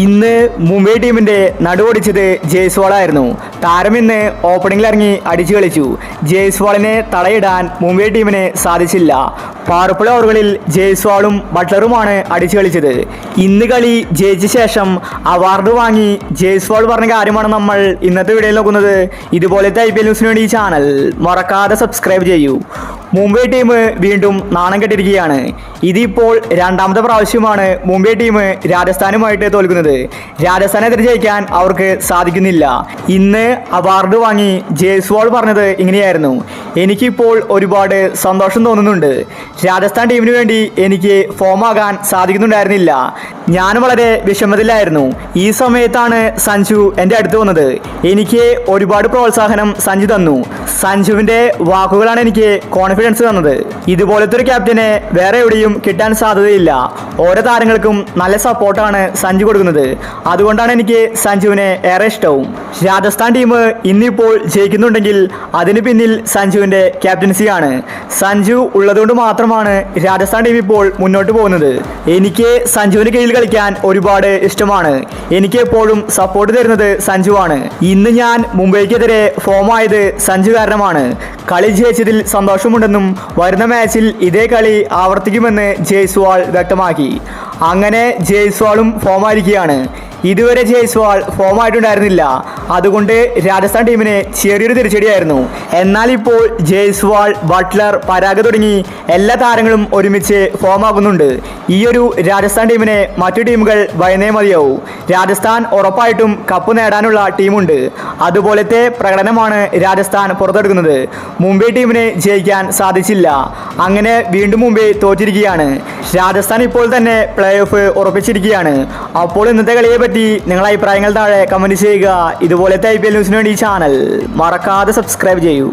ഇന്ന് മുംബൈ ടീമിന്റെ നടുവൊടിച്ചത് ജയ്സ്വാളായിരുന്നു. താരം ഇന്ന് ഓപ്പണിംഗിൽ ഇറങ്ങി അടിച്ചു കളിച്ചു. ജയ്സ്വാളിനെ തടയിടാൻ മുംബൈ ടീമിന് സാധിച്ചില്ല. പവർപ്ലേ ഓവറുകളിൽ ജയ്സ്വാളും ബട്ട്ലറുമാണ് അടിച്ചു കളിച്ചത്. ഇന്ന് കളി ജയിച്ച ശേഷം അവാർഡ് വാങ്ങി ജയ്സ്വാൾ പറഞ്ഞ കാര്യമാണ് നമ്മൾ ഇന്നത്തെ വീഡിയോയിൽ നോക്കുന്നത്. ഇതുപോലത്തെ IPL ന്യൂസിന് വേണ്ടി ഈ ചാനൽ മറക്കാതെ സബ്സ്ക്രൈബ് ചെയ്യൂ. മുംബൈ ടീം വീണ്ടും നാണം കെട്ടിരിക്കുകയാണ്. ഇതിപ്പോൾ രണ്ടാമത്തെ പ്രാവശ്യമാണ് മുംബൈ ടീം രാജസ്ഥാനുമായിട്ട് തോൽക്കുന്നത്. രാജസ്ഥാനെതിരെ ജയിക്കാൻ അവർക്ക് സാധിക്കുന്നില്ല. ഇന്ന് അവാർഡ് വാങ്ങി ജയ്സ്വാൾ പറഞ്ഞത് ഇങ്ങനെയായിരുന്നു: എനിക്കിപ്പോൾ ഒരുപാട് സന്തോഷം തോന്നുന്നുണ്ട്. രാജസ്ഥാൻ ടീമിന് വേണ്ടി എനിക്ക് ഫോം ആകാൻ സാധിക്കുന്നുണ്ടായിരുന്നില്ല. ഞാൻ വളരെ വിഷമത്തിലായിരുന്നു. ഈ സമയത്താണ് സഞ്ജു എൻ്റെ അടുത്ത് വന്നത്. എനിക്ക് ഒരുപാട് പ്രോത്സാഹനം സഞ്ജു തന്നു. സഞ്ജുവിൻ്റെ വാക്കുകളാണ് എനിക്ക് കോൺഫിഡൻസ് തന്നത്. ഇതുപോലത്തെ ഒരു ക്യാപ്റ്റനെ വേറെ എവിടെയും കിട്ടാൻ സാധ്യതയില്ല. ഓരോ താരങ്ങൾക്കും നല്ല സപ്പോർട്ടാണ് സഞ്ജു കൊടുക്കുന്നത്. അതുകൊണ്ടാണ് എനിക്ക് സഞ്ജുവിനെ ഏറെ ഇഷ്ടവും. രാജസ്ഥാൻ ടീം ഇന്നിപ്പോൾ ജയിക്കുന്നുണ്ടെങ്കിൽ അതിന് പിന്നിൽ സഞ്ജുവിൻ്റെ ക്യാപ്റ്റൻസിയാണ്. സഞ്ജു ഉള്ളതുകൊണ്ട് മാത്രമാണ് രാജസ്ഥാൻ ടീം ഇപ്പോൾ മുന്നോട്ട് പോകുന്നത്. എനിക്ക് സഞ്ജുവിന് കീഴിൽ കളിക്കാൻ ഒരുപാട് ഇഷ്ടമാണ്. എനിക്ക് എപ്പോഴും സപ്പോർട്ട് തരുന്നത് സഞ്ജുവാണ്. ഇന്ന് ഞാൻ മുംബൈക്കെതിരെ ഫോമായത് സഞ്ജു കാരണമാണ്. കളി ജയിച്ചതിൽ സന്തോഷമുണ്ടെന്നും വരുന്ന മാച്ചിൽ ഇതേ കളി ആവർത്തിക്കുമെന്ന് ജയ്സ്വാൾ വ്യക്തമാക്കി. അങ്ങനെ ജയ്സ്വാളും ഫോമായിരിക്കുകയാണ്. ഇതുവരെ ജയ്സ്വാൾ ഫോമായിട്ടുണ്ടായിരുന്നില്ല. അതുകൊണ്ട് രാജസ്ഥാൻ ടീമിന് ചെറിയൊരു തിരിച്ചടിയായിരുന്നു. എന്നാൽ ഇപ്പോൾ ജയ്സ്വാൾ, ബട്ട്ലർ, പരാഗ് തുടങ്ങി എല്ലാ താരങ്ങളും ഒരുമിച്ച് ഫോമാകുന്നുണ്ട്. ഈയൊരു രാജസ്ഥാൻ ടീമിനെ മറ്റു ടീമുകൾ ഭയന്നേ മതിയാവും. രാജസ്ഥാൻ ഉറപ്പായിട്ടും കപ്പ് നേടാനുള്ള ടീമുണ്ട്. അതുപോലത്തെ പ്രകടനമാണ് രാജസ്ഥാൻ പുറത്തെടുക്കുന്നത്. മുംബൈ ടീമിന് ജയിക്കാൻ സാധിച്ചില്ല. അങ്ങനെ വീണ്ടും മുംബൈ തോറ്റിരിക്കുകയാണ്. രാജസ്ഥാൻ ഇപ്പോൾ തന്നെ പ്ലേ ഓഫ് ഉറപ്പിച്ചിരിക്കുകയാണ്. അപ്പോൾ ഇന്നത്തെ കളിയെ പറ്റി നിങ്ങളുടെ അഭിപ്രായങ്ങൾ താഴെ കമൻറ്റ് ചെയ്യുക. ഇതുപോലത്തെ IPL ന്യൂസിന് വേണ്ടി ഈ ചാനൽ മറക്കാതെ സബ്സ്ക്രൈബ് ചെയ്യൂ.